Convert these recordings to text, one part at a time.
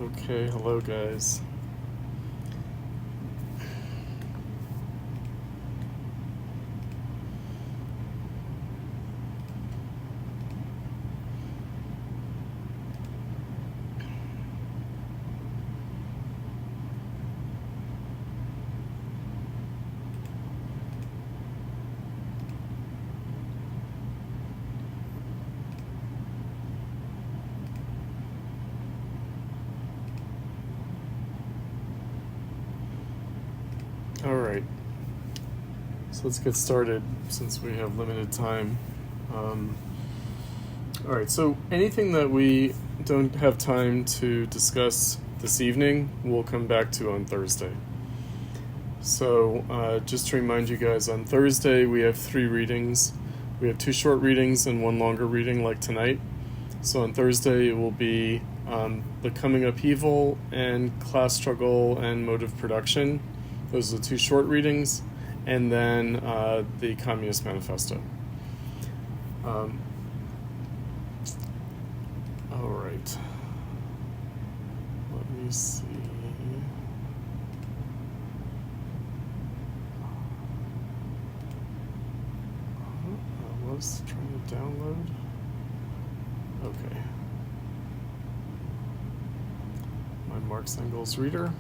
Okay, hello guys. Alright, so let's get started since we have limited time. Alright, so anything that we don't have time to discuss this evening, we'll come back to on Thursday. So just to remind you guys, on Thursday we have 3 readings. We have 2 short readings and 1 longer reading like tonight. So on Thursday it will be the coming upheaval and class struggle and mode of production. Those are the 2 short readings, and then the Communist Manifesto. All right. Let me see. I was trying to download. Okay. My Marx-Engels Reader.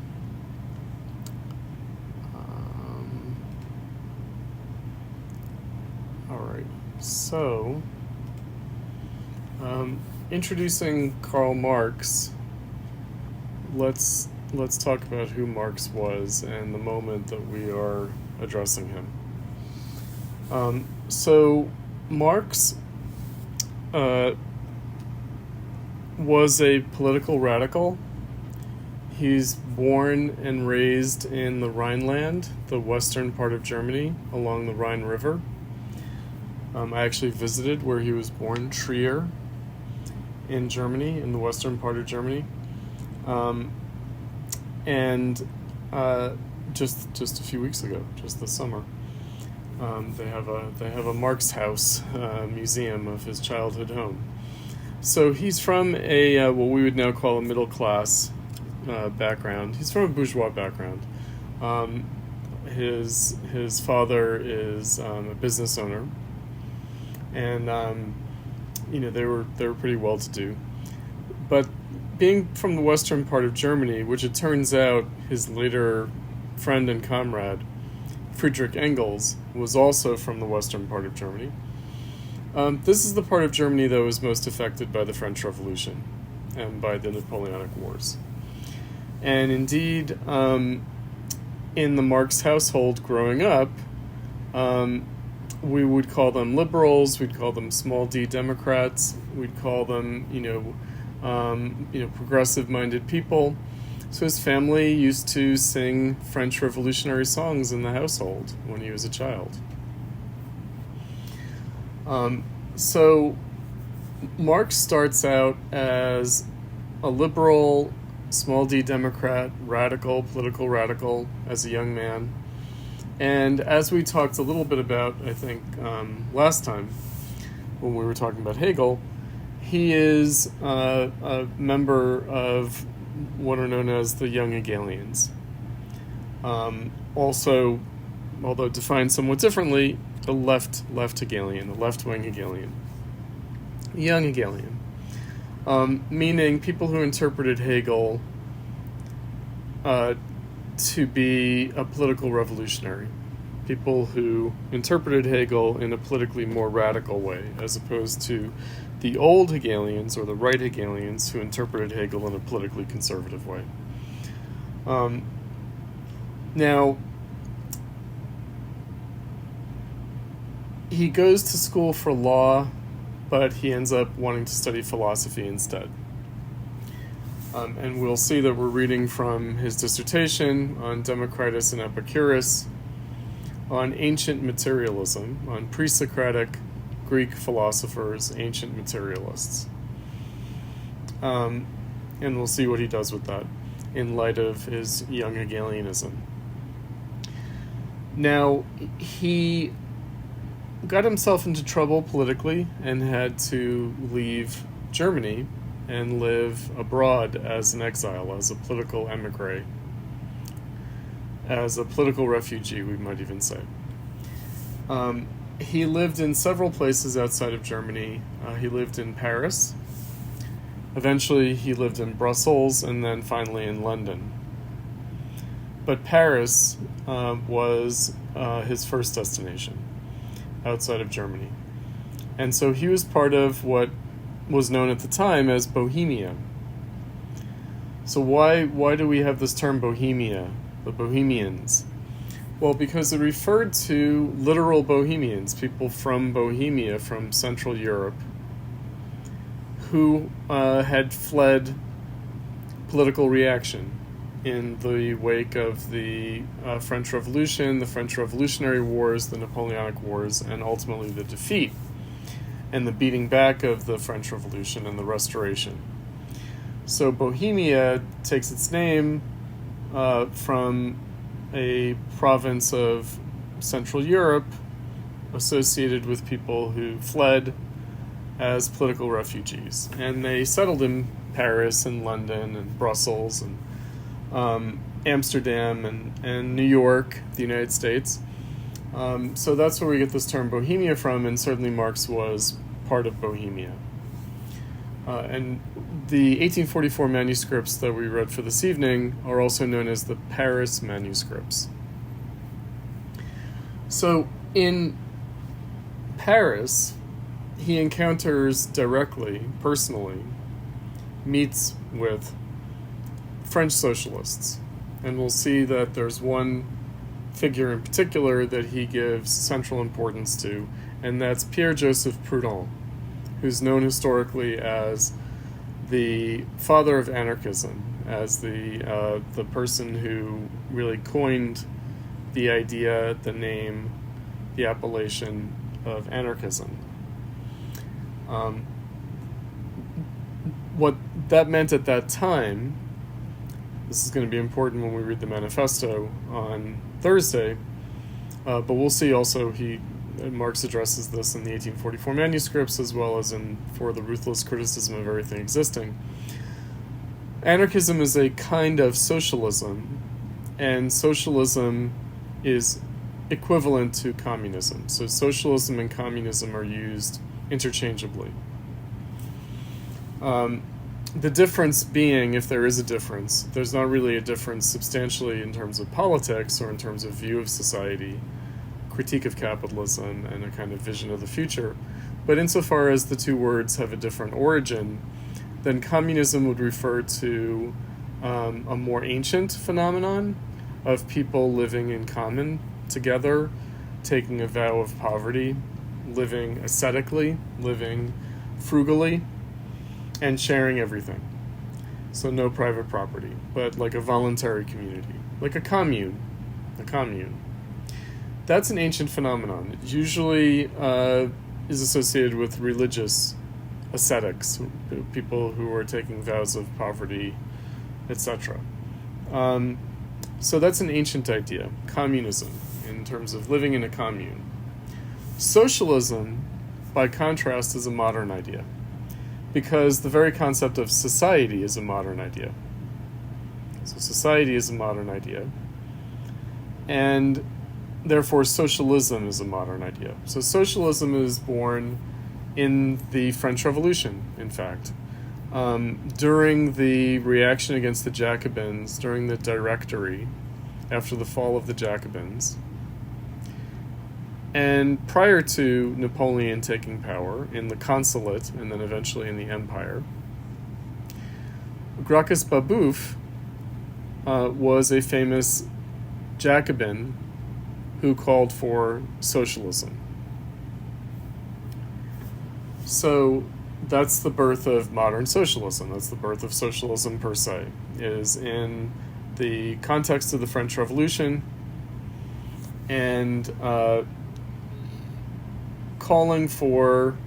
Alright, so introducing Karl Marx, let's talk about who Marx was and the moment that we are addressing him. So Marx was a political radical. He's born and raised in the Rhineland, the western part of Germany, along the Rhine River. I actually visited where he was born, Trier, in Germany, in the western part of Germany, and just a few weeks ago, just this summer, they have a Marx House museum of his childhood home. So he's from a what we would now call a middle class background. He's from a bourgeois background. His father is a business owner. And they were pretty well to do, but being from the western part of Germany, which it turns out his later friend and comrade Friedrich Engels was also from the western part of Germany. This is the part of Germany that was most affected by the French Revolution and by the Napoleonic Wars. And indeed, in the Marx household growing up, we would call them liberals. We'd call them small d Democrats. We'd call them, progressive-minded people. So his family used to sing French Revolutionary songs in the household when he was a child. So Marx starts out as a liberal, small d Democrat, radical, political radical, as a young man. And as we talked a little bit about, I think, last time when we were talking about Hegel, he is a member of what are known as the Young Hegelians. Also, although defined somewhat differently, the left Hegelian, the left-wing Hegelian. Young Hegelian. Meaning people who interpreted Hegel to be a political revolutionary. People who interpreted Hegel in a politically more radical way, as opposed to the old Hegelians, or the right Hegelians, who interpreted Hegel in a politically conservative way. Now, he goes to school for law, but he ends up wanting to study philosophy instead. And we'll see that we're reading from his dissertation on Democritus and Epicurus, on ancient materialism, on pre-Socratic Greek philosophers, ancient materialists. And we'll see what he does with that in light of his young Hegelianism. Now, he got himself into trouble politically and had to leave Germany and live abroad as an exile, as a political emigre, as a political refugee, we might even say. He lived in several places outside of Germany. He lived in Paris. Eventually, he lived in Brussels, and then finally in London. But Paris was his first destination outside of Germany. And so he was part of what was known at the time as Bohemia. So why do we have this term Bohemia, the Bohemians? Well, because it referred to literal Bohemians, people from Bohemia, from Central Europe, who had fled political reaction in the wake of the French Revolution, the French Revolutionary Wars, the Napoleonic Wars, and ultimately the defeat and the beating back of the French Revolution and the Restoration. So Bohemia takes its name from a province of Central Europe associated with people who fled as political refugees. And they settled in Paris and London and Brussels and Amsterdam and New York, the United States. So that's where we get this term Bohemia from, and certainly Marx was part of Bohemia. And the 1844 manuscripts that we read for this evening are also known as the Paris manuscripts. So in Paris, he encounters directly, personally, meets with French socialists. And we'll see that there's one figure in particular that he gives central importance to, and that's Pierre-Joseph Proudhon, who's known historically as the father of anarchism, as the person who really coined the idea, the name, the appellation of anarchism. What that meant at that time, this is going to be important when we read the manifesto on Thursday, but we'll see also Marx addresses this in the 1844 manuscripts as well as for the Ruthless Criticism of Everything Existing. Anarchism is a kind of socialism, and socialism is equivalent to communism. So socialism and communism are used interchangeably. The difference being, if there is a difference, there's not really a difference substantially in terms of politics or in terms of view of society, critique of capitalism, and a kind of vision of the future. But insofar as the two words have a different origin, then communism would refer to a more ancient phenomenon of people living in common together, taking a vow of poverty, living ascetically, living frugally, and sharing everything. So no private property, but like a voluntary community, like a commune. That's an ancient phenomenon. It usually is associated with religious ascetics, people who are taking vows of poverty, etc. So that's an ancient idea, communism, in terms of living in a commune. Socialism, by contrast, is a modern idea, because the very concept of society is a modern idea. So society is a modern idea, and therefore socialism is a modern idea. So socialism is born in the French Revolution, in fact. During the reaction against the Jacobins, during the Directory, after the fall of the Jacobins, and prior to Napoleon taking power in the consulate and then eventually in the empire, Gracchus Babeuf was a famous Jacobin who called for socialism. So that's the birth of modern socialism. That's the birth of socialism per se, is in the context of the French Revolution and calling for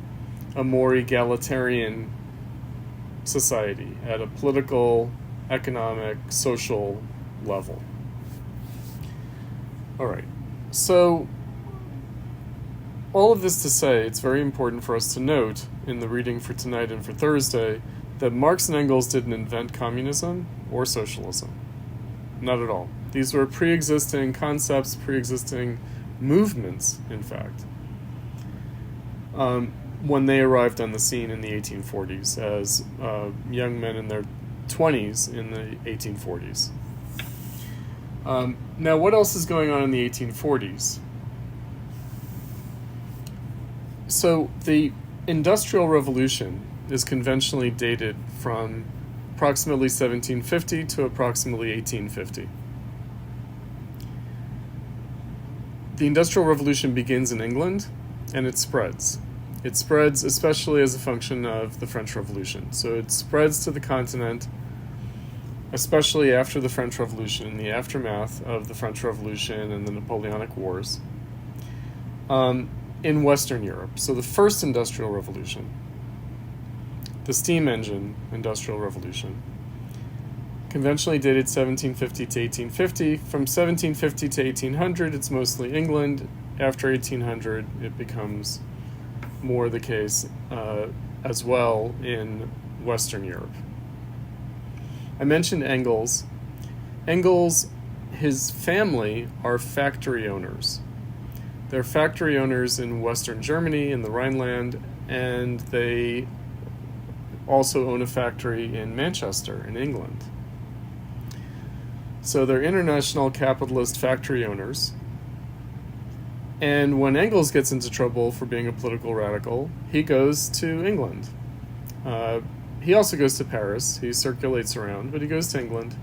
a more egalitarian society at a political, economic, social level. All right. So all of this to say, it's very important for us to note in the reading for tonight and for Thursday that Marx and Engels didn't invent communism or socialism. Not at all. These were pre-existing concepts, pre-existing movements, in fact, when they arrived on the scene in the 1840s as young men in their 20s in the 1840s. Now, what else is going on in the 1840s? So the Industrial Revolution is conventionally dated from approximately 1750 to approximately 1850. The Industrial Revolution begins in England, and it spreads. It spreads especially as a function of the French Revolution. So it spreads to the continent, especially after the French Revolution, in the aftermath of the French Revolution and the Napoleonic Wars, in Western Europe. So the first Industrial Revolution, the steam engine Industrial Revolution, conventionally dated 1750 to 1850. From 1750 to 1800, it's mostly England. After 1800, it becomes more the case as well in Western Europe. I mentioned Engels. Engels, his family are factory owners. They're factory owners in Western Germany, in the Rhineland, and they also own a factory in Manchester, in England. So they're international capitalist factory owners. And when Engels gets into trouble for being a political radical, he goes to England. He also goes to Paris. He circulates around, but he goes to England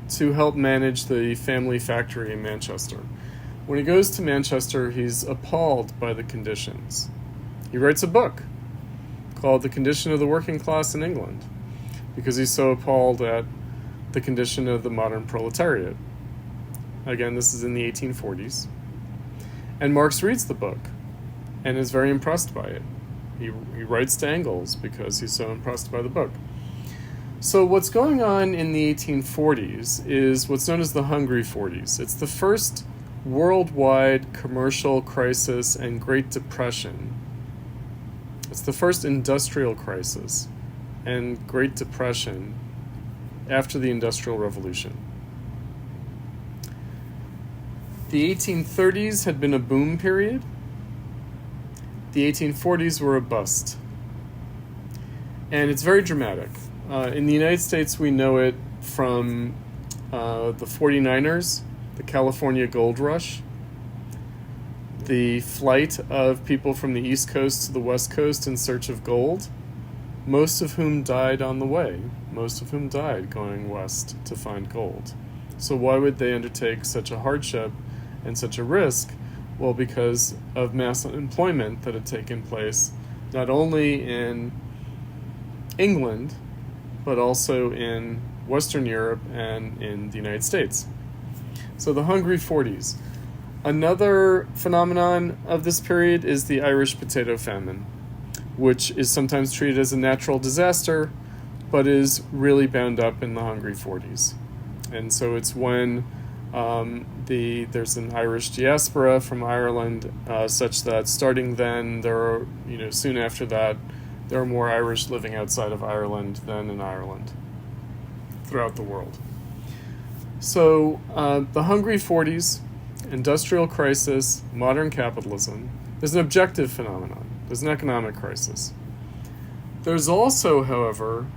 to help manage the family factory in Manchester. When he goes to Manchester, he's appalled by the conditions. He writes a book called The Condition of the Working Class in England, because he's so appalled at the condition of the modern proletariat. Again, this is in the 1840s. And Marx reads the book and is very impressed by it. He writes to Engels because he's so impressed by the book. So what's going on in the 1840s is what's known as the Hungry 40s. It's the first worldwide commercial crisis and Great Depression. It's the first industrial crisis and Great Depression after the Industrial Revolution. The 1830s had been a boom period. The 1840s were a bust. And it's very dramatic. In the United States, we know it from the 49ers, the California Gold Rush, the flight of people from the East Coast to the West Coast in search of gold, most of whom died on the way, most of whom died going west to find gold. So why would they undertake such a hardship and such a risk? Well, because of mass unemployment that had taken place not only in England, but also in Western Europe and in the United States. So the Hungry 40s. Another phenomenon of this period is the Irish potato famine, which is sometimes treated as a natural disaster, but is really bound up in the Hungry 40s. And so it's when there's an Irish diaspora from Ireland, such that starting then, there are, soon after that, there are more Irish living outside of Ireland than in Ireland throughout the world. So the Hungry 40s, industrial crisis, modern capitalism, is an objective phenomenon. There's an economic crisis. There's also, however,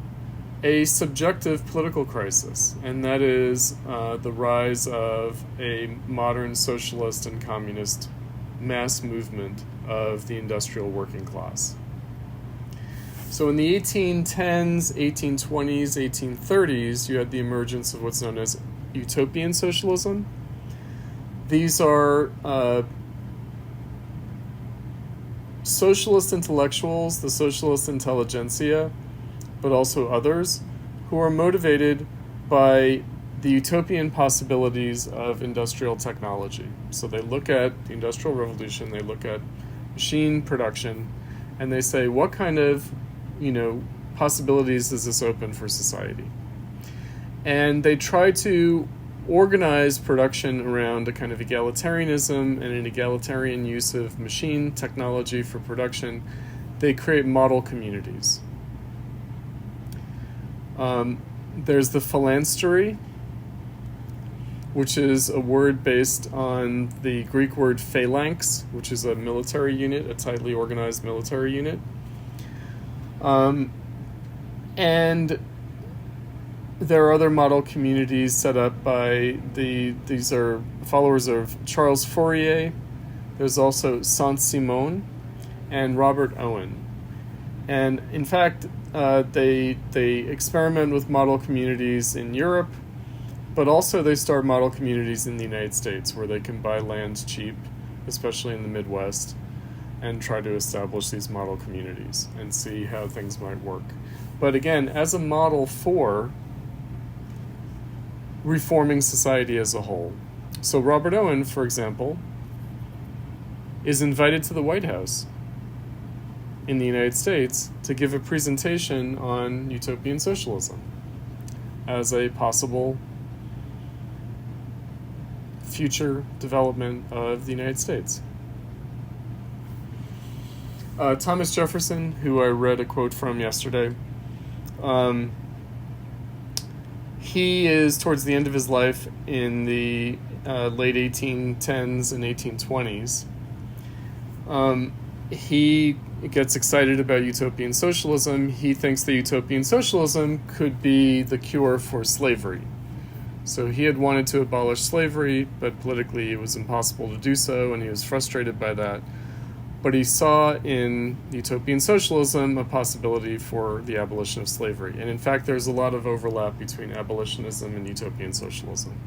a subjective political crisis, and that is the rise of a modern socialist and communist mass movement of the industrial working class. So in the 1810s, 1820s, 1830s, you had the emergence of what's known as Utopian socialism. These are socialist intellectuals, the socialist intelligentsia, but also others, who are motivated by the utopian possibilities of industrial technology. So they look at the Industrial Revolution, they look at machine production, and they say, what kind of, possibilities does this open for society? And they try to organize production around a kind of egalitarianism and an egalitarian use of machine technology for production. They create model communities. There's the phalanstery, which is a word based on the Greek word phalanx, which is a military unit, a tightly organized military unit. And there are other model communities set up by these are followers of Charles Fourier. There's also Saint-Simon and Robert Owen. And in fact, they experiment with model communities in Europe, but also they start model communities in the United States where they can buy land cheap, especially in the Midwest, and try to establish these model communities and see how things might work. But again, as a model for reforming society as a whole. So Robert Owen, for example, is invited to the White House in the United States to give a presentation on utopian socialism as a possible future development of the United States. Thomas Jefferson, who I read a quote from yesterday, he is towards the end of his life in the late 1810s and 1820s. He gets excited about utopian socialism. He thinks that utopian socialism could be the cure for slavery. So he had wanted to abolish slavery, but politically it was impossible to do so, and he was frustrated by that. But he saw in utopian socialism a possibility for the abolition of slavery. And in fact, there's a lot of overlap between abolitionism and utopian socialism.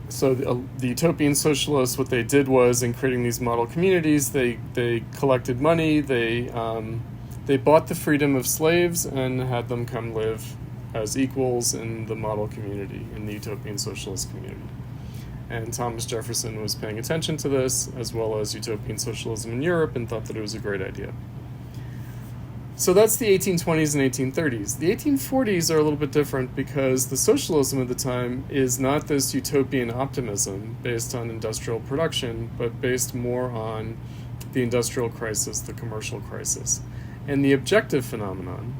So the utopian socialists, what they did was, in creating these model communities, they collected money, they bought the freedom of slaves and had them come live as equals in the model community, in the utopian socialist community. And Thomas Jefferson was paying attention to this, as well as utopian socialism in Europe, and thought that it was a great idea. So that's the 1820s and 1830s. The 1840s are a little bit different because the socialism of the time is not this utopian optimism based on industrial production, but based more on the industrial crisis, the commercial crisis, and the objective phenomenon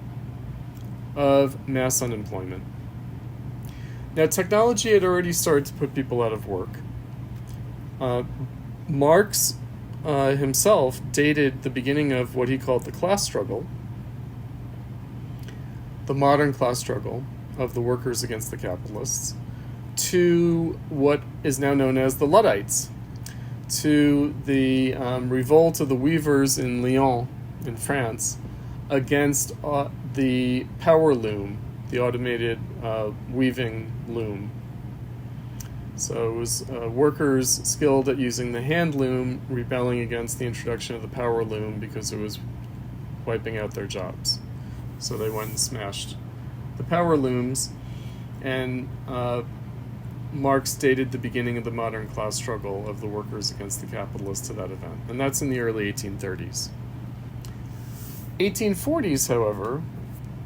of mass unemployment. Now, technology had already started to put people out of work. Marx himself dated the beginning of what he called the class struggle, the modern class struggle of the workers against the capitalists, to what is now known as the Luddites, to the revolt of the weavers in Lyon, in France, against the power loom, the automated weaving loom. So it was workers skilled at using the hand loom rebelling against the introduction of the power loom because it was wiping out their jobs. So they went and smashed the power looms, and Marx dated the beginning of the modern class struggle of the workers against the capitalists to that event, and that's in the early 1830s. 1840s, however,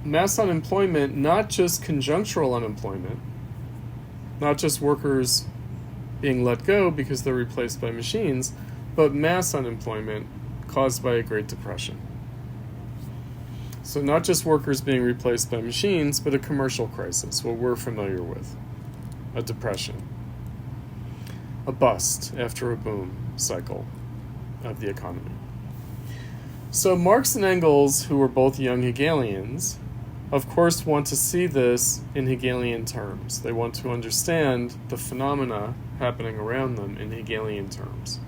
mass unemployment, not just conjunctural unemployment, not just workers being let go because they're replaced by machines, but mass unemployment caused by a Great Depression. So not just workers being replaced by machines, but a commercial crisis, what we're familiar with, a depression, a bust after a boom cycle of the economy. So Marx and Engels, who were both young Hegelians, of course want to see this in Hegelian terms. They want to understand the phenomena happening around them in Hegelian terms.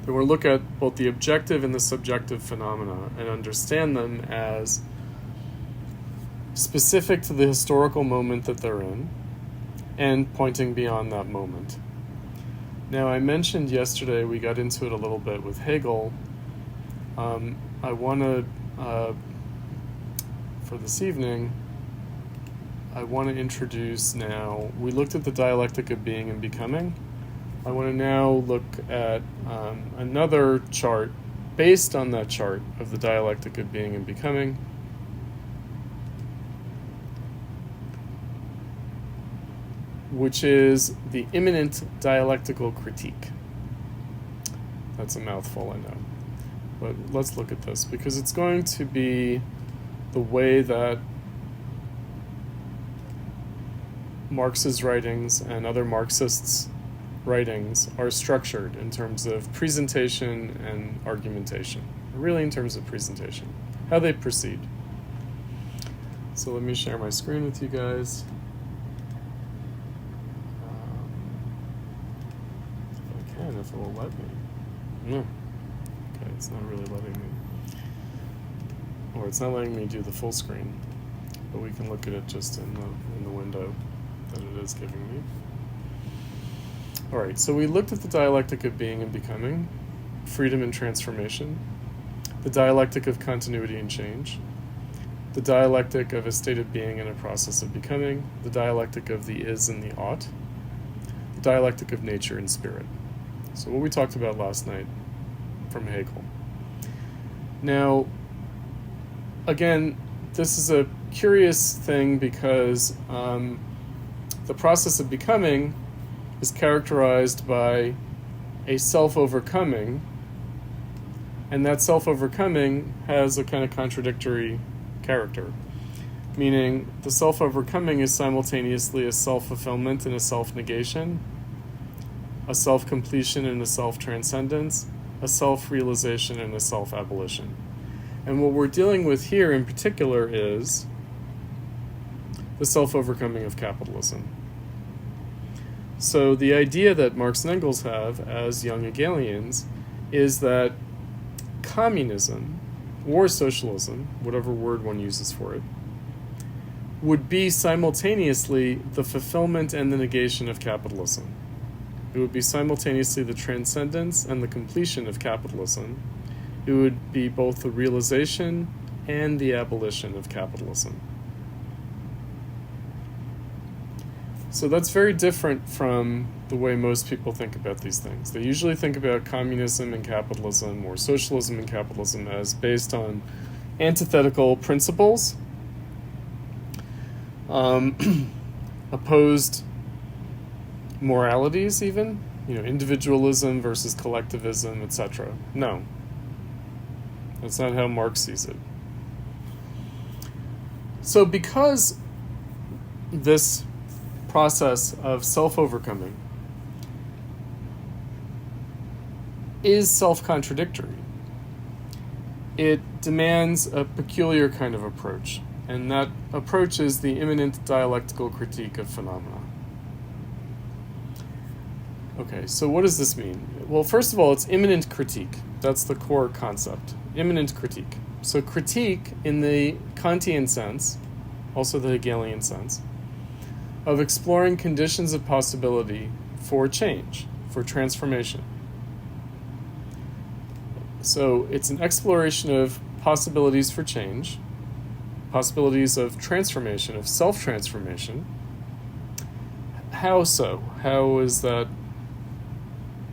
They want to look at both the objective and the subjective phenomena and understand them as specific to the historical moment that they're in and pointing beyond that moment. Now, I mentioned yesterday, we got into it a little bit with Hegel. I want to, for this evening, I want to introduce now, we looked at the dialectic of being and becoming. I want to now look at another chart based on that chart of the dialectic of being and becoming. Which is the immanent dialectical critique. That's a mouthful, I know. But let's look at this, because it's going to be the way that Marx's writings and other Marxists' writings are structured in terms of presentation and argumentation. Really in terms of presentation, how they proceed. So let me share my screen with you guys. If I can, if it will let me. No. Okay, it's not really letting me. Or it's not letting me do the full screen, but we can look at it just in the window that it is giving me. All right, so we looked at the dialectic of being and becoming, freedom and transformation, the dialectic of continuity and change, the dialectic of a state of being and a process of becoming, the dialectic of the is and the ought, the dialectic of nature and spirit. So what we talked about last night from Hegel. Now, again, this is a curious thing because the process of becoming is characterized by a self-overcoming, and that self-overcoming has a kind of contradictory character, meaning the self-overcoming is simultaneously a self-fulfillment and a self-negation, a self-completion and a self-transcendence, a self-realization and a self-abolition. And what we're dealing with here in particular is the self-overcoming of capitalism. So the idea that Marx and Engels have as young Hegelians is that communism, or socialism, whatever word one uses for it, would be simultaneously the fulfillment and the negation of capitalism. It would be simultaneously the transcendence and the completion of capitalism. It would be both the realization and the abolition of capitalism. So that's very different from the way most people think about these things. They usually think about communism and capitalism or socialism and capitalism as based on antithetical principles, opposed moralities even, individualism versus collectivism, etc. No. That's not how Marx sees it. So because this process of self-overcoming is self-contradictory, it demands a peculiar kind of approach, and that approach is the immanent dialectical critique of phenomena. Okay, so what does this mean? Well, first of all, it's immanent critique. That's the core concept. Immanent critique. So critique, in the Kantian sense, also the Hegelian sense, of exploring conditions of possibility for change, for transformation. So it's an exploration of possibilities for change, possibilities of transformation, of self-transformation. How so? How is that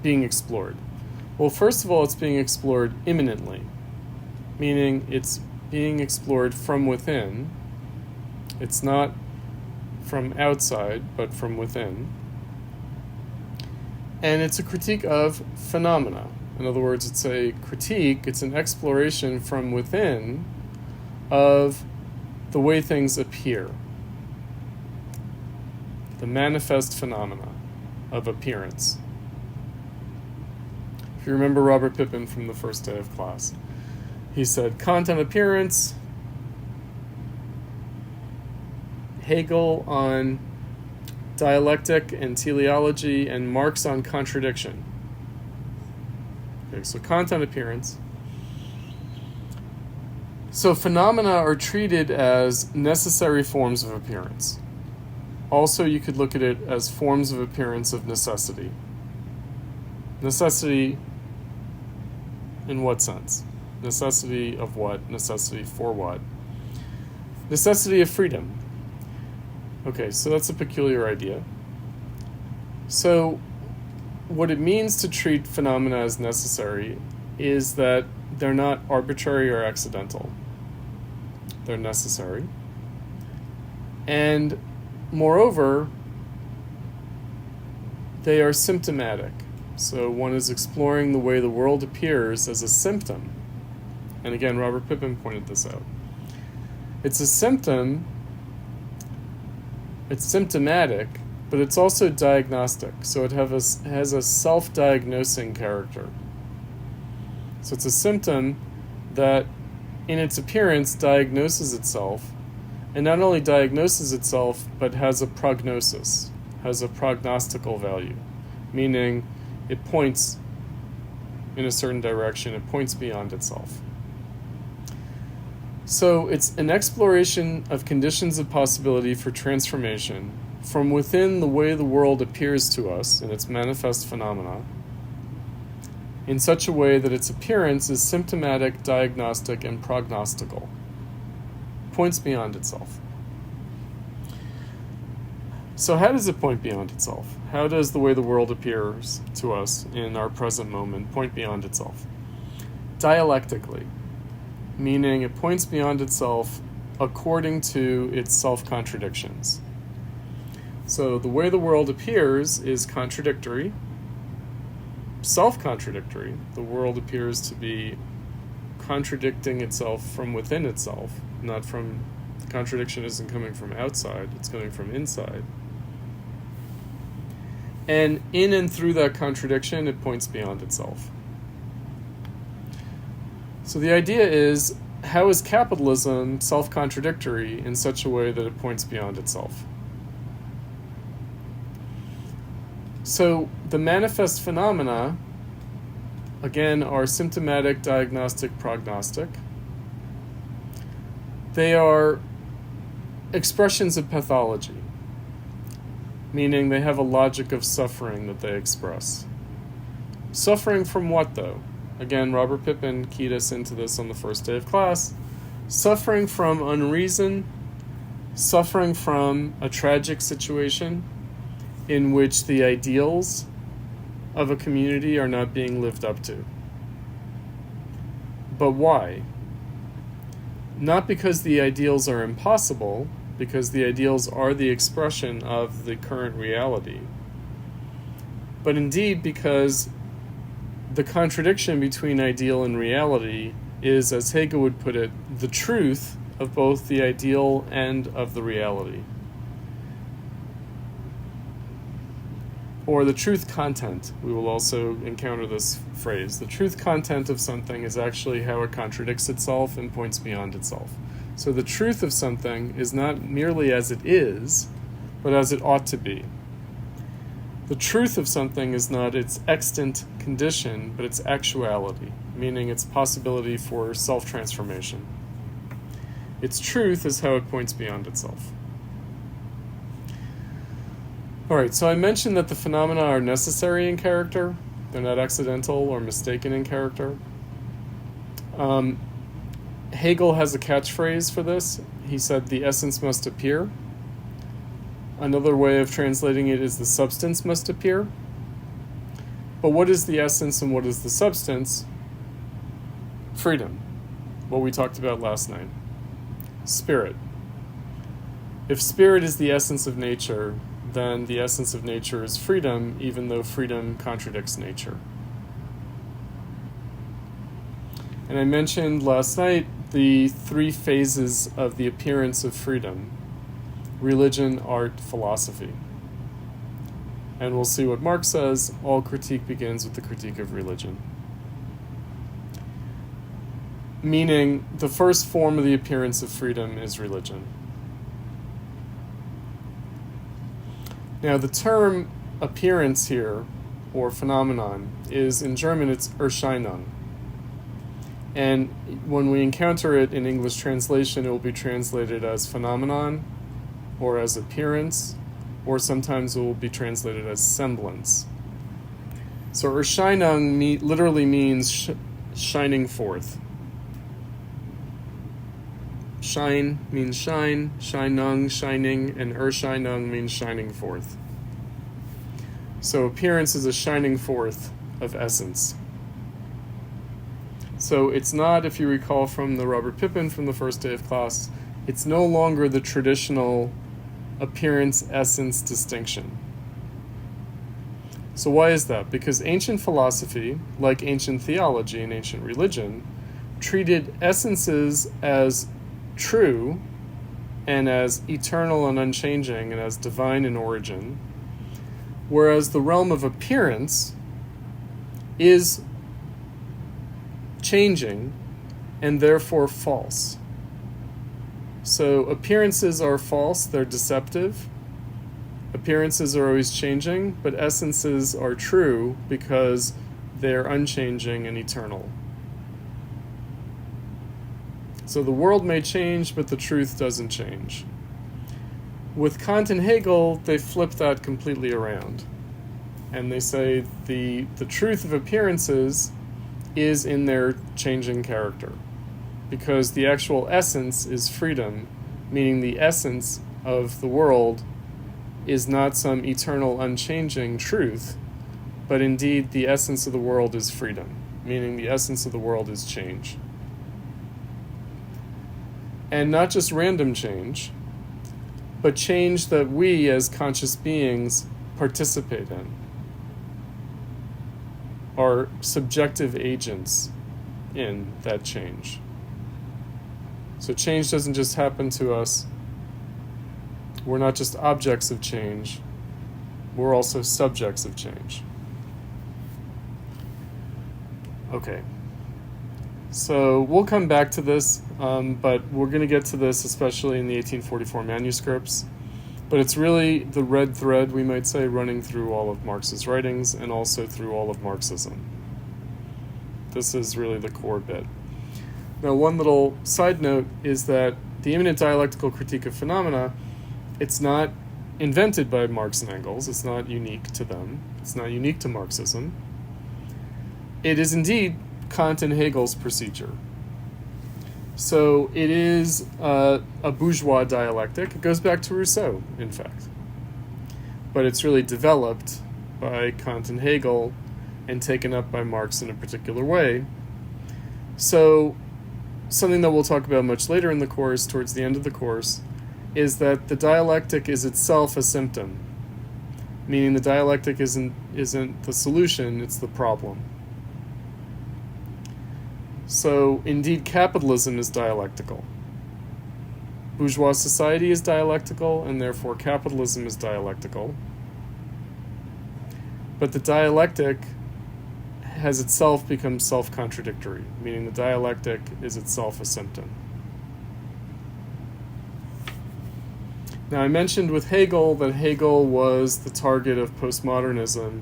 being explored? Well, first of all, it's being explored immanently, meaning it's being explored from within. It's not from outside, but from within. And it's a critique of phenomena. In other words, it's a critique, it's an exploration from within of the way things appear. The manifest phenomena of appearance. If you remember Robert Pippin from the first day of class, he said, Kant on appearance, Hegel on dialectic and teleology, and Marx on contradiction. Okay, so Kant on appearance. So phenomena are treated as necessary forms of appearance. Also, you could look at it as forms of appearance of necessity. Necessity in what sense? Necessity of what? Necessity for what? Necessity of freedom. Okay, so that's a peculiar idea. So what it means to treat phenomena as necessary is that they're not arbitrary or accidental. They're necessary. And moreover, they are symptomatic. So one is exploring the way the world appears as a symptom. And again, Robert Pippin pointed this out. It's a symptom, it's symptomatic, but it's also diagnostic. So it has a self-diagnosing character. So it's a symptom that, in its appearance, diagnoses itself, and not only diagnoses itself, but has a prognosis, has a prognostical value, meaning it points in a certain direction, it points beyond itself. So it's an exploration of conditions of possibility for transformation from within the way the world appears to us in its manifest phenomena, in such a way that its appearance is symptomatic, diagnostic, and prognostical. Points beyond itself. So how does it point beyond itself? How does the way the world appears to us in our present moment point beyond itself? Dialectically, meaning it points beyond itself according to its self-contradictions. So the way the world appears is contradictory, self-contradictory. The world appears to be contradicting itself from within itself, not from, the contradiction isn't coming from outside, it's coming from inside. And in and through that contradiction, it points beyond itself. So the idea is, how is capitalism self-contradictory in such a way that it points beyond itself? So the manifest phenomena, again, are symptomatic, diagnostic, prognostic. They are expressions of pathology, meaning they have a logic of suffering that they express. Suffering from what, though? Again, Robert Pippin keyed us into this on the first day of class. Suffering from unreason, suffering from a tragic situation in which the ideals of a community are not being lived up to. But why? Not because the ideals are impossible, because the ideals are the expression of the current reality, but indeed because the contradiction between ideal and reality is, as Hegel would put it, the truth of both the ideal and of the reality. Or the truth content. We will also encounter this phrase. The truth content of something is actually how it contradicts itself and points beyond itself. So the truth of something is not merely as it is, but as it ought to be. The truth of something is not its extant condition, but its actuality, meaning its possibility for self-transformation. Its truth is how it points beyond itself. Alright, so I mentioned that the phenomena are necessary in character. They're not accidental or mistaken in character. Hegel has a catchphrase for this. He said, the essence must appear. Another way of translating it is the substance must appear. But what is the essence and what is the substance? Freedom, what we talked about last night. Spirit. If spirit is the essence of nature, then the essence of nature is freedom, even though freedom contradicts nature. And I mentioned last night the three phases of the appearance of freedom: religion, art, philosophy. And we'll see what Marx says. All critique begins with the critique of religion. Meaning, the first form of the appearance of freedom is religion. Now, the term appearance here, or phenomenon, is, in German, it's Erscheinung. And when we encounter it in English translation, it will be translated as phenomenon, or as appearance, or sometimes it will be translated as semblance. So Erscheinung literally means shining forth. Shine means shine, Scheinung, shining, and Erscheinung means shining forth. So appearance is a shining forth of essence. So it's not, if you recall from the Robert Pippin from the first day of class, it's no longer the traditional appearance-essence distinction. So why is that? Because ancient philosophy, like ancient theology and ancient religion, treated essences as true and as eternal and unchanging and as divine in origin, whereas the realm of appearance is changing and therefore false. So appearances are false, they're deceptive. Appearances are always changing, but essences are true because they're unchanging and eternal. So the world may change, but the truth doesn't change. With Kant and Hegel, they flip that completely around. And they say the truth of appearances is in their changing character. Because the actual essence is freedom, meaning the essence of the world is not some eternal, unchanging truth, but indeed the essence of the world is freedom, meaning the essence of the world is change. And not just random change, but change that we as conscious beings participate in, are subjective agents in that change. So change doesn't just happen to us. We're not just objects of change. We're also subjects of change. Okay. So we'll come back to this, but we're going to get to this especially in the 1844 manuscripts. But it's really the red thread, we might say, running through all of Marx's writings and also through all of Marxism. This is really the core bit. Now, one little side note is that the immanent dialectical critique of phenomena, it's not invented by Marx and Engels. It's not unique to them. It's not unique to Marxism. It is indeed Kant and Hegel's procedure. So it is a bourgeois dialectic. It goes back to Rousseau, in fact. But it's really developed by Kant and Hegel and taken up by Marx in a particular way. So something that we'll talk about much later in the course, towards the end of the course, is that the dialectic is itself a symptom, meaning the dialectic isn't the solution, it's the problem. So, indeed, capitalism is dialectical. Bourgeois society is dialectical, and therefore capitalism is dialectical. But the dialectic has itself become self-contradictory, meaning the dialectic is itself a symptom. Now, I mentioned with Hegel that Hegel was the target of postmodernism.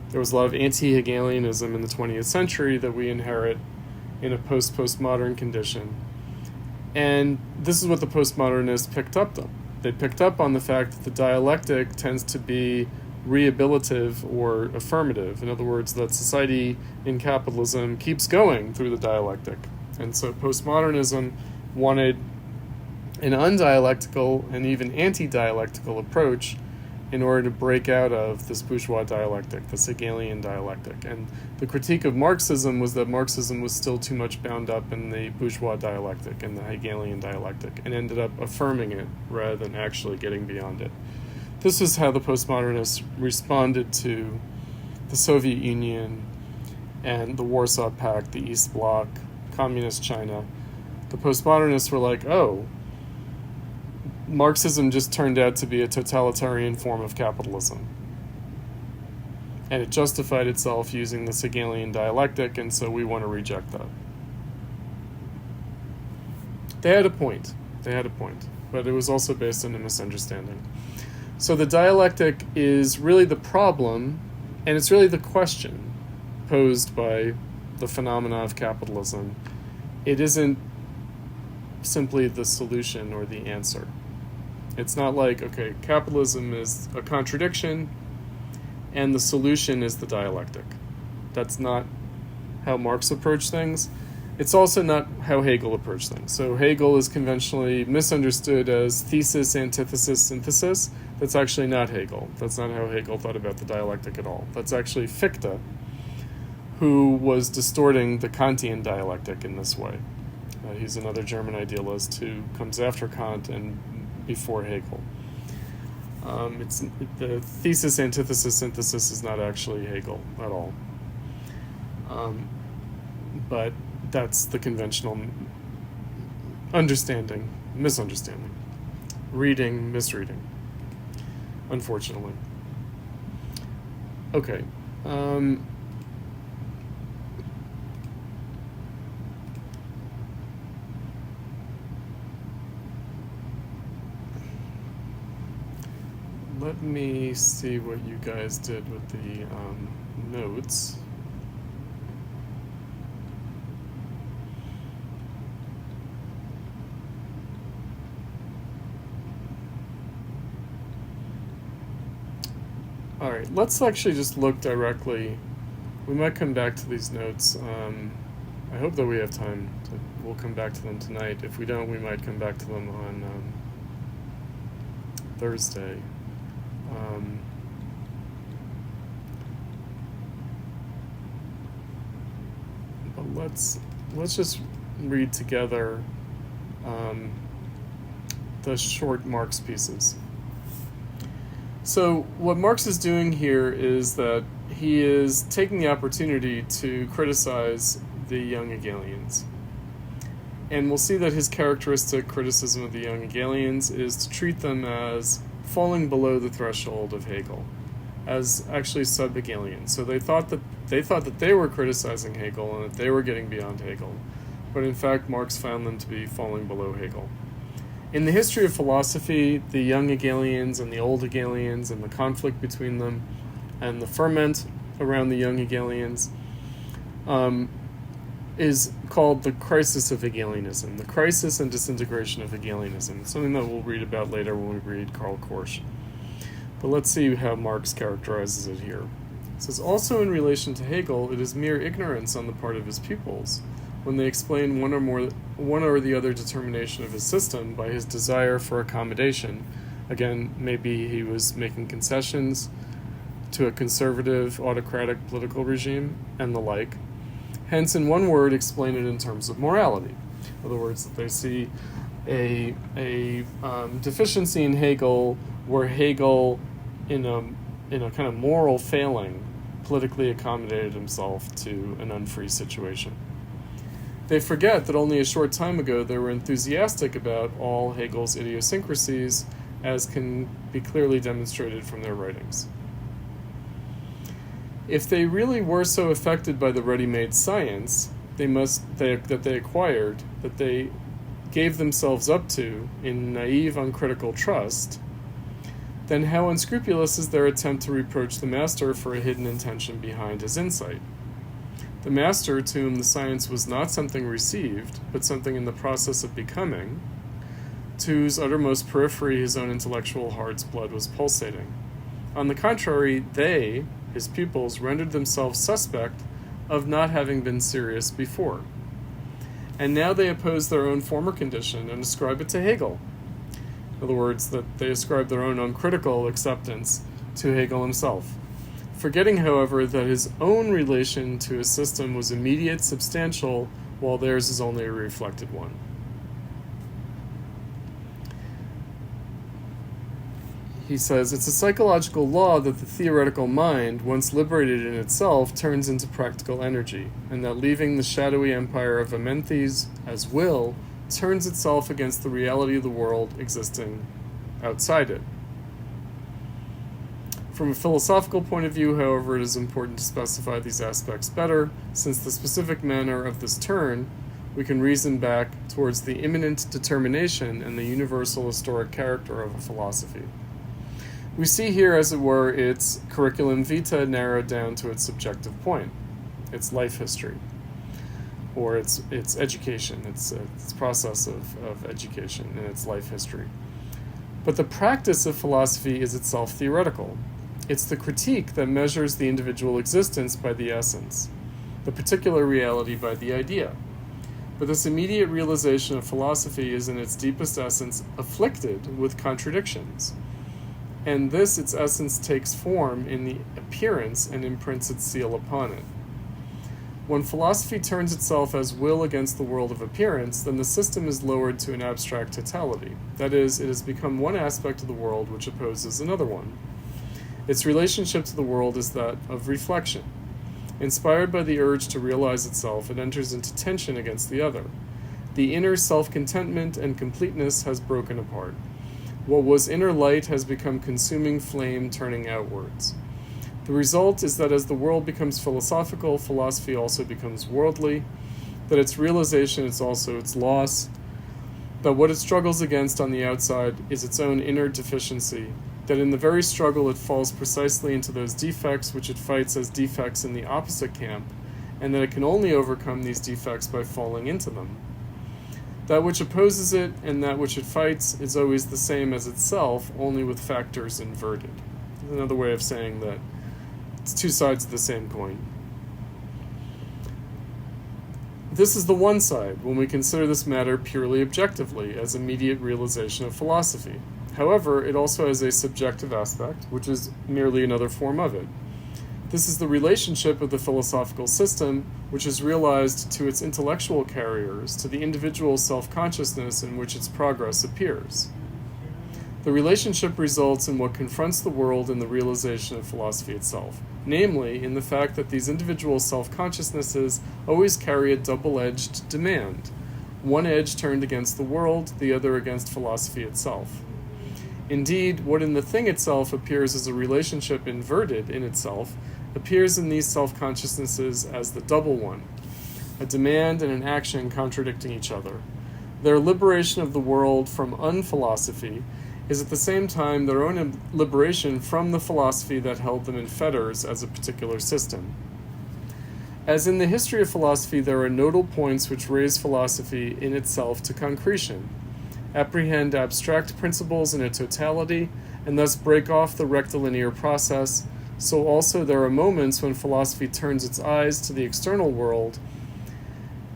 There was a lot of anti-Hegelianism in the 20th century that we inherit in a post-postmodern condition. And this is what the postmodernists picked up on. They picked up on the fact that the dialectic tends to be rehabilitative or affirmative. In other words, that society in capitalism keeps going through the dialectic. And so postmodernism wanted an undialectical and even anti-dialectical approach in order to break out of this bourgeois dialectic, this Hegelian dialectic. And the critique of Marxism was that Marxism was still too much bound up in the bourgeois dialectic and the Hegelian dialectic, and ended up affirming it rather than actually getting beyond it. This is how the postmodernists responded to the Soviet Union and the Warsaw Pact, the East Bloc, Communist China. The postmodernists were like, oh, Marxism just turned out to be a totalitarian form of capitalism. And it justified itself using this Hegelian dialectic, and so we want to reject that. They had a point, but it was also based on a misunderstanding. So the dialectic is really the problem, and it's really the question posed by the phenomena of capitalism. It isn't simply the solution or the answer. It's not like, okay, capitalism is a contradiction and the solution is the dialectic. That's not how Marx approached things. It's also not how Hegel approached things. So Hegel is conventionally misunderstood as thesis, antithesis, synthesis. That's actually not Hegel. That's not how Hegel thought about the dialectic at all. That's actually Fichte, who was distorting the Kantian dialectic in this way. He's another German idealist who comes after Kant and before Hegel. It's the thesis, antithesis, synthesis is not actually Hegel at all. But that's the conventional understanding, misunderstanding, reading, misreading, unfortunately. Okay. Let me see what you guys did with the notes. All right, let's actually just look directly. We might come back to these notes. I hope that we have time. We'll come back to them tonight. If we don't, we might come back to them on Thursday. But let's just read together the short Marx pieces. So what Marx is doing here is that he is taking the opportunity to criticize the young Hegelians. And we'll see that his characteristic criticism of the young Hegelians is to treat them as falling below the threshold of Hegel, as actually sub-Hegelians. So they thought that they were criticizing Hegel and that they were getting beyond Hegel, but in fact Marx found them to be falling below Hegel. In the history of philosophy, the young Hegelians and the old Hegelians and the conflict between them and the ferment around the young Hegelians is called the crisis of Hegelianism, the crisis and disintegration of Hegelianism. It's something that we'll read about later when we read Karl Korsch. But let's see how Marx characterizes it here. It says, also in relation to Hegel, it is mere ignorance on the part of his pupils when they explain one or the other determination of his system by his desire for accommodation. Again, maybe he was making concessions to a conservative, autocratic political regime and the like. Hence, in one word, explain it in terms of morality. In other words, that they see a deficiency in Hegel where Hegel, in a kind of moral failing, politically accommodated himself to an unfree situation. They forget that only a short time ago they were enthusiastic about all Hegel's idiosyncrasies, as can be clearly demonstrated from their writings. If they really were so affected by the ready-made science that they acquired, that they gave themselves up to in naive, uncritical trust, then how unscrupulous is their attempt to reproach the master for a hidden intention behind his insight? The master, to whom the science was not something received, but something in the process of becoming, to whose uttermost periphery his own intellectual heart's blood was pulsating. On the contrary, they, his pupils, rendered themselves suspect of not having been serious before. And now they oppose their own former condition and ascribe it to Hegel. In other words, that they ascribe their own uncritical acceptance to Hegel himself, forgetting, however, that his own relation to his system was immediate, substantial, while theirs is only a reflected one. He says, it's a psychological law that the theoretical mind, once liberated in itself, turns into practical energy, and that leaving the shadowy empire of Immanent as will, turns itself against the reality of the world existing outside it. From a philosophical point of view, however, it is important to specify these aspects better, since the specific manner of this turn, we can reason back towards the immanent determination and the universal historic character of a philosophy. We see here, as it were, its curriculum vitae narrowed down to its subjective point, its life history, or its education, its process of education and its life history. But the practice of philosophy is itself theoretical. It's the critique that measures the individual existence by the essence, the particular reality by the idea. But this immediate realization of philosophy is in its deepest essence afflicted with contradictions. And this, its essence, takes form in the appearance and imprints its seal upon it. When philosophy turns itself as will against the world of appearance, then the system is lowered to an abstract totality. That is, it has become one aspect of the world which opposes another one. Its relationship to the world is that of reflection. Inspired by the urge to realize itself, it enters into tension against the other. The inner self-contentment and completeness has broken apart. What was inner light has become consuming flame turning outwards. The result is that as the world becomes philosophical, philosophy also becomes worldly, that its realization is also its loss, that what it struggles against on the outside is its own inner deficiency, that in the very struggle it falls precisely into those defects which it fights as defects in the opposite camp, and that it can only overcome these defects by falling into them. That which opposes it and that which it fights is always the same as itself, only with factors inverted. Another way of saying that it's two sides of the same coin. This is the one side when we consider this matter purely objectively as immediate realization of philosophy. However, it also has a subjective aspect, which is merely another form of it. This is the relationship of the philosophical system, which is realized to its intellectual carriers, to the individual self-consciousness in which its progress appears. The relationship results in what confronts the world in the realization of philosophy itself, namely in the fact that these individual self-consciousnesses always carry a double-edged demand, one edge turned against the world, the other against philosophy itself. Indeed, what in the thing itself appears as a relationship inverted in itself appears in these self-consciousnesses as the double one, a demand and an action contradicting each other. Their liberation of the world from unphilosophy is at the same time their own liberation from the philosophy that held them in fetters as a particular system. As in the history of philosophy, there are nodal points which raise philosophy in itself to concretion, apprehend abstract principles in a totality, and thus break off the rectilinear process. So also there are moments when philosophy turns its eyes to the external world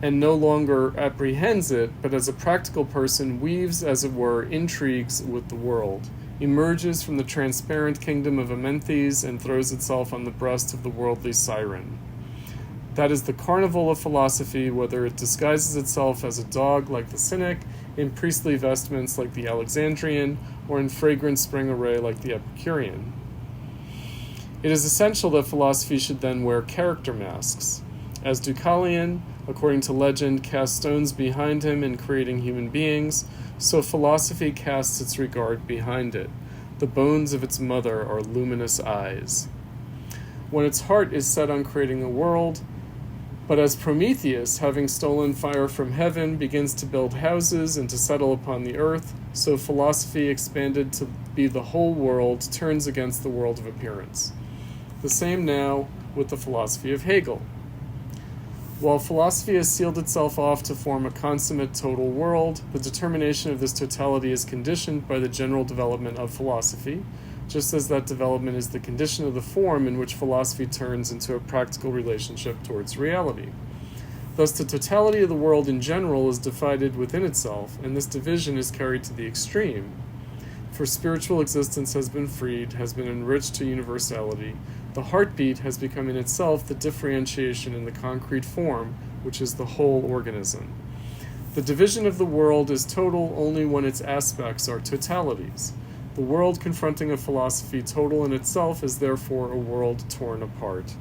and no longer apprehends it, but as a practical person weaves, as it were, intrigues with the world, emerges from the transparent kingdom of Immanent and throws itself on the breast of the worldly siren. That is the carnival of philosophy, whether it disguises itself as a dog like the Cynic, in priestly vestments like the Alexandrian, or in fragrant spring array like the Epicurean. It is essential that philosophy should then wear character masks. As Deucalion, according to legend, casts stones behind him in creating human beings, so philosophy casts its regard behind it. The bones of its mother are luminous eyes. When its heart is set on creating a world, but as Prometheus, having stolen fire from heaven, begins to build houses and to settle upon the earth, so philosophy, expanded to be the whole world, turns against the world of appearance. The same now with the philosophy of Hegel. While philosophy has sealed itself off to form a consummate total world, the determination of this totality is conditioned by the general development of philosophy, just as that development is the condition of the form in which philosophy turns into a practical relationship towards reality. Thus, the totality of the world in general is divided within itself, and this division is carried to the extreme. For spiritual existence has been freed, has been enriched to universality. The heartbeat has become in itself the differentiation in the concrete form, which is the whole organism. The division of the world is total only when its aspects are totalities. The world confronting a philosophy total in itself is therefore a world torn apart.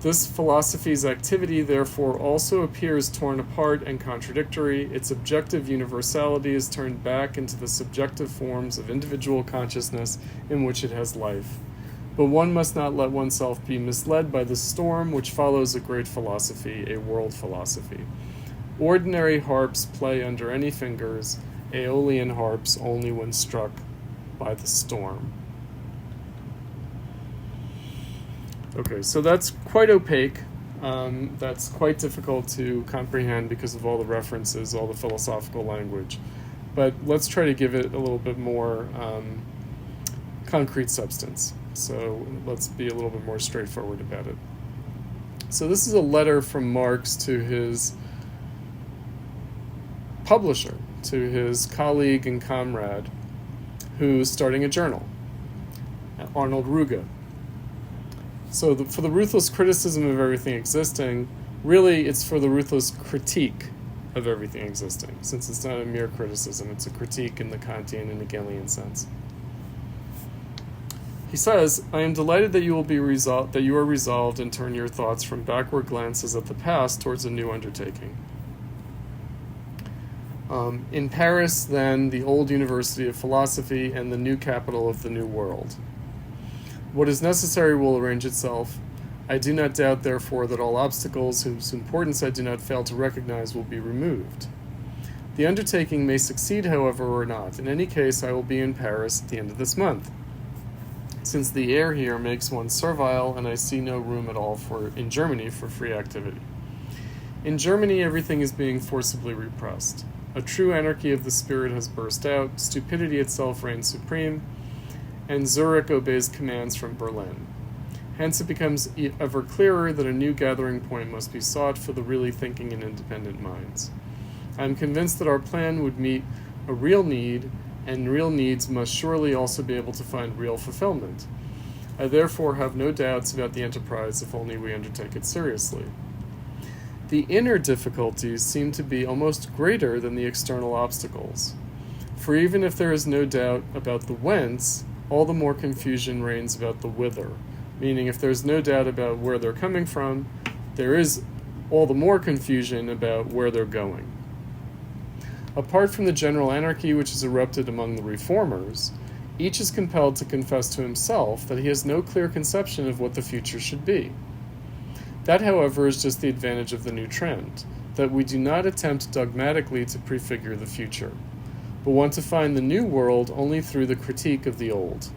This philosophy's activity therefore also appears torn apart and contradictory. Its objective universality is turned back into the subjective forms of individual consciousness in which it has life. But one must not let oneself be misled by the storm which follows a great philosophy, a world philosophy. Ordinary harps play under any fingers, Aeolian harps only when struck by the storm. Okay, so that's quite opaque. That's quite difficult to comprehend because of all the references, all the philosophical language. But let's try to give it a little bit more concrete substance. So let's be a little bit more straightforward about it. So this is a letter from Marx to his publisher, to his colleague and comrade, who's starting a journal, Arnold Ruge. So for the ruthless criticism of everything existing, really it's for the ruthless critique of everything existing, since it's not a mere criticism, it's a critique in the Kantian and Hegelian sense. He says, I am delighted that you are resolved and turn your thoughts from backward glances at the past towards a new undertaking. In Paris, then, the old University of Philosophy and the new capital of the New World. What is necessary will arrange itself. I do not doubt, therefore, that all obstacles whose importance I do not fail to recognize will be removed. The undertaking may succeed, however, or not. In any case, I will be in Paris at the end of this month, since the air here makes one servile, and I see no room at all in Germany for free activity. In Germany, everything is being forcibly repressed. A true anarchy of the spirit has burst out, stupidity itself reigns supreme, and Zurich obeys commands from Berlin. Hence it becomes ever clearer that a new gathering point must be sought for the really thinking and independent minds. I am convinced that our plan would meet a real need, and real needs must surely also be able to find real fulfillment. I therefore have no doubts about the enterprise if only we undertake it seriously. The inner difficulties seem to be almost greater than the external obstacles. For even if there is no doubt about the whence, all the more confusion reigns about the whither, meaning if there's no doubt about where they're coming from, there is all the more confusion about where they're going. Apart from the general anarchy which has erupted among the reformers, each is compelled to confess to himself that he has no clear conception of what the future should be. That, however, is just the advantage of the new trend, that we do not attempt dogmatically to prefigure the future, but want to find the new world only through the critique of the old.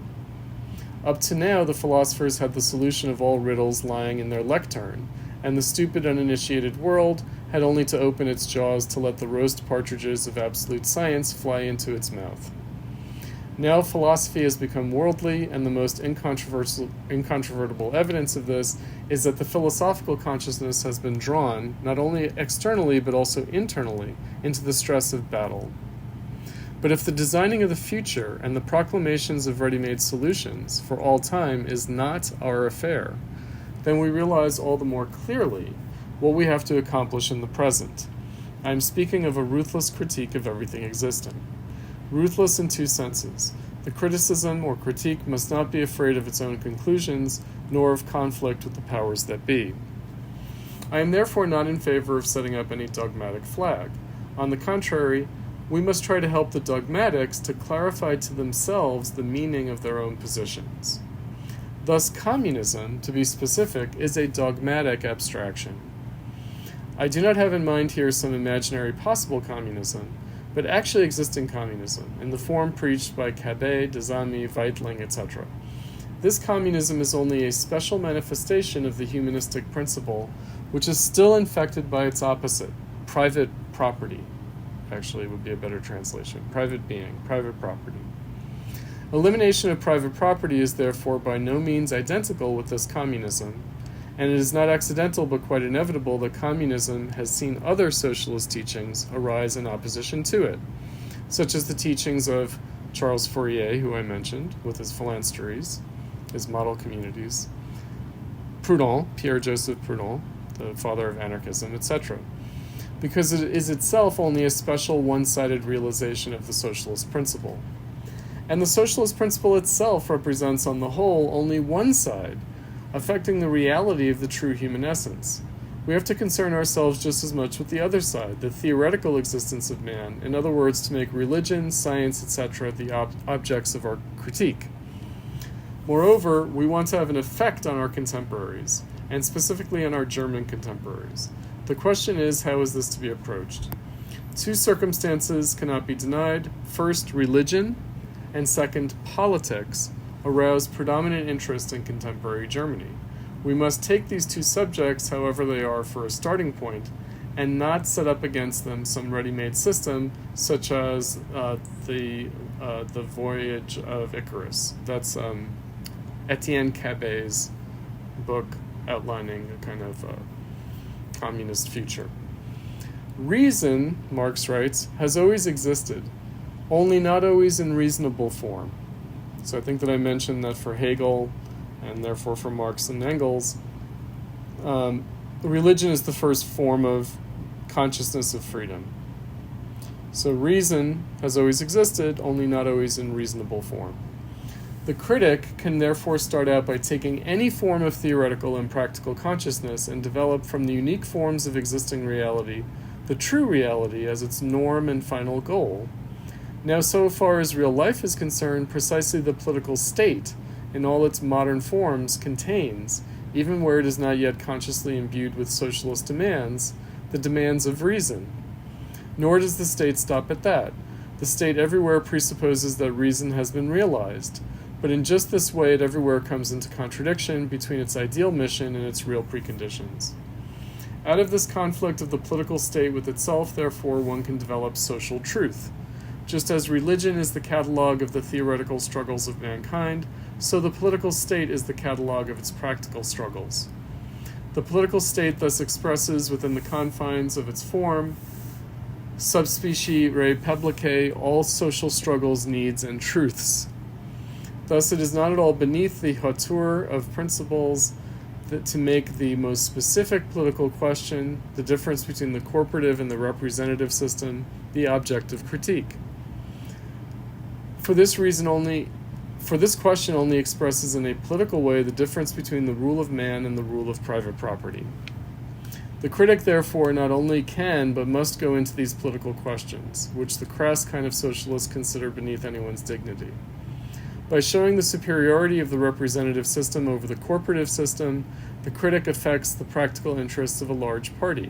Up to now, the philosophers had the solution of all riddles lying in their lectern, and the stupid, uninitiated world had only to open its jaws to let the roast partridges of absolute science fly into its mouth. Now philosophy has become worldly, and the most incontrovertible evidence of this is that the philosophical consciousness has been drawn, not only externally but also internally, into the stress of battle. But if the designing of the future and the proclamations of ready-made solutions for all time is not our affair, then we realize all the more clearly what we have to accomplish in the present. I am speaking of a ruthless critique of everything existing. Ruthless in two senses. The criticism or critique must not be afraid of its own conclusions, nor of conflict with the powers that be. I am therefore not in favor of setting up any dogmatic flag. On the contrary, we must try to help the dogmatics to clarify to themselves the meaning of their own positions. Thus, communism, to be specific, is a dogmatic abstraction. I do not have in mind here some imaginary possible communism, but actually existing communism, in the form preached by Cabet, Dezami, Weitling, etc. This communism is only a special manifestation of the humanistic principle, which is still infected by its opposite, private property. Actually, would be a better translation. Private being, private property. Elimination of private property is therefore by no means identical with this communism, and it is not accidental but quite inevitable that communism has seen other socialist teachings arise in opposition to it, such as the teachings of Charles Fourier, who I mentioned, with his phalansteries, his model communities, Proudhon, Pierre-Joseph Proudhon, the father of anarchism, etc., because it is itself only a special one-sided realization of the socialist principle. And the socialist principle itself represents, on the whole, only one side, affecting the reality of the true human essence. We have to concern ourselves just as much with the other side, the theoretical existence of man, in other words, to make religion, science, etc. the objects of our critique. Moreover, we want to have an effect on our contemporaries, and specifically on our German contemporaries. The question is, how is this to be approached? Two circumstances cannot be denied. First, religion, and second, politics, arouse predominant interest in contemporary Germany. We must take these two subjects, however they are, for a starting point, and not set up against them some ready-made system, such as the Voyage of Icarus. That's Etienne Cabet's book outlining a kind of communist future. Reason, Marx writes, has always existed, only not always in reasonable form. So I think that I mentioned that for Hegel, and therefore for Marx and Engels, religion is the first form of consciousness of freedom. So reason has always existed, only not always in reasonable form. The critic can therefore start out by taking any form of theoretical and practical consciousness and develop from the unique forms of existing reality the true reality as its norm and final goal. Now, so far as real life is concerned, precisely the political state, in all its modern forms, contains, even where it is not yet consciously imbued with socialist demands, the demands of reason. Nor does the state stop at that. The state everywhere presupposes that reason has been realized, but in just this way it everywhere comes into contradiction between its ideal mission and its real preconditions. Out of this conflict of the political state with itself, therefore, one can develop social truth. Just as religion is the catalogue of the theoretical struggles of mankind, so the political state is the catalogue of its practical struggles. The political state thus expresses within the confines of its form, subspecie re publicae, all social struggles, needs, and truths. Thus it is not at all beneath the hauteur of principles that to make the most specific political question, the difference between the corporative and the representative system, the object of critique. For this question only expresses in a political way the difference between the rule of man and the rule of private property. The critic, therefore, not only can but must go into these political questions, which the crass kind of socialists consider beneath anyone's dignity. By showing the superiority of the representative system over the corporative system, the critic affects the practical interests of a large party.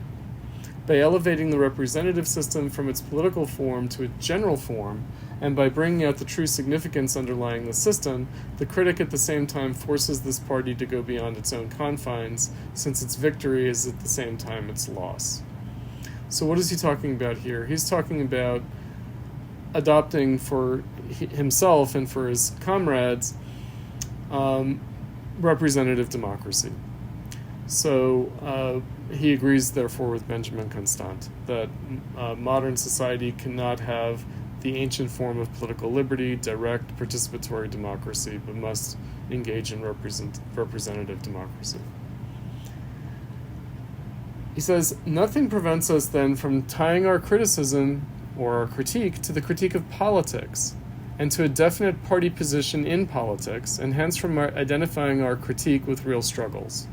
By elevating the representative system from its political form to its general form, and by bringing out the true significance underlying the system, the critic at the same time forces this party to go beyond its own confines, since its victory is at the same time its loss. So what is he talking about here? He's talking about adopting for himself and for his comrades representative democracy. So he agrees, therefore, with Benjamin Constant that modern society cannot have the ancient form of political liberty, direct participatory democracy, but must engage in representative democracy. He says, nothing prevents us then from tying our criticism or our critique to the critique of politics and to a definite party position in politics, and hence from identifying our critique with real struggles.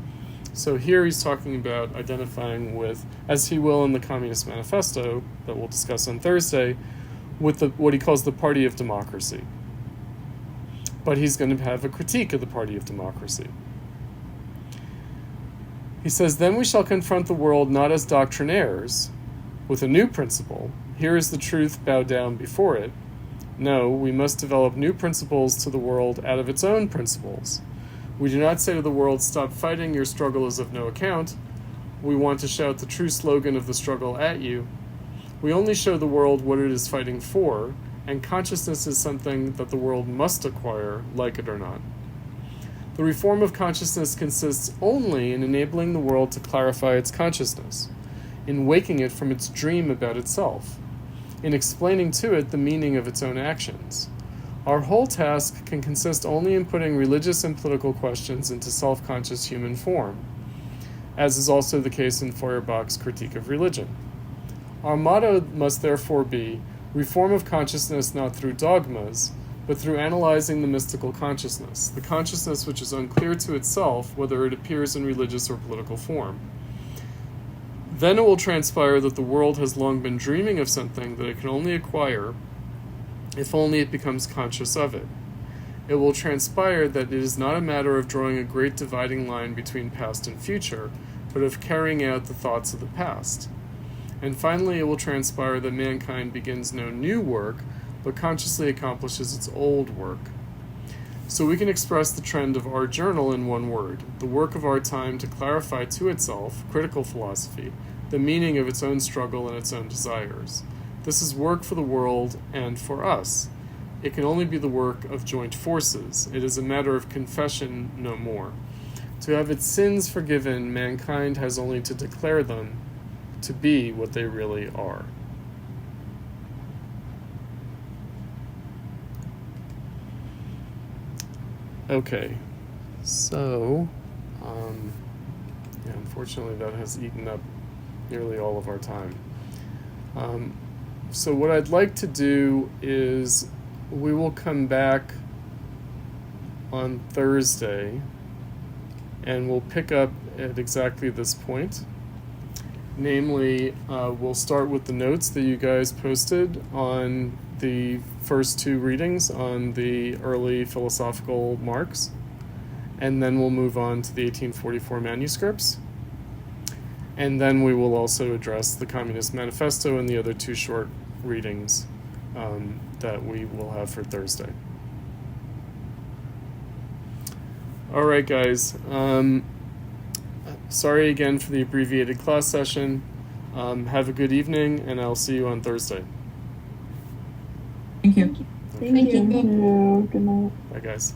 So here he's talking about identifying with, as he will in the Communist Manifesto that we'll discuss on Thursday, with what he calls the party of democracy. But he's going to have a critique of the party of democracy. He says, then we shall confront the world not as doctrinaires, with a new principle. Here is the truth, bow down before it. No, we must develop new principles to the world out of its own principles. We do not say to the world, stop fighting, your struggle is of no account. We want to shout the true slogan of the struggle at you. We only show the world what it is fighting for, and consciousness is something that the world must acquire, like it or not. The reform of consciousness consists only in enabling the world to clarify its consciousness, in waking it from its dream about itself, in explaining to it the meaning of its own actions. Our whole task can consist only in putting religious and political questions into self-conscious human form, as is also the case in Feuerbach's Critique of Religion. Our motto must therefore be, reform of consciousness not through dogmas, but through analyzing the mystical consciousness, the consciousness which is unclear to itself whether it appears in religious or political form. Then it will transpire that the world has long been dreaming of something that it can only acquire if only it becomes conscious of it. It will transpire that it is not a matter of drawing a great dividing line between past and future, but of carrying out the thoughts of the past. And finally, it will transpire that mankind begins no new work, but consciously accomplishes its old work. So we can express the trend of our journal in one word, the work of our time to clarify to itself, critical philosophy, the meaning of its own struggle and its own desires. This is work for the world and for us. It can only be the work of joint forces. It is a matter of confession, no more. To have its sins forgiven, mankind has only to declare them to be what they really are. Okay, so, unfortunately that has eaten up nearly all of our time. So what I'd like to do is we will come back on Thursday and we'll pick up at exactly this point. Namely, we'll start with the notes that you guys posted on the first two readings on the early philosophical Marx, and then we'll move on to the 1844 manuscripts. And then we will also address the Communist Manifesto and the other two short readings that we will have for Thursday. All right, guys. Sorry again for the abbreviated class session. Have a good evening, and I'll see you on Thursday. Thank you. Thank you. Thank you. Good night. Bye, guys.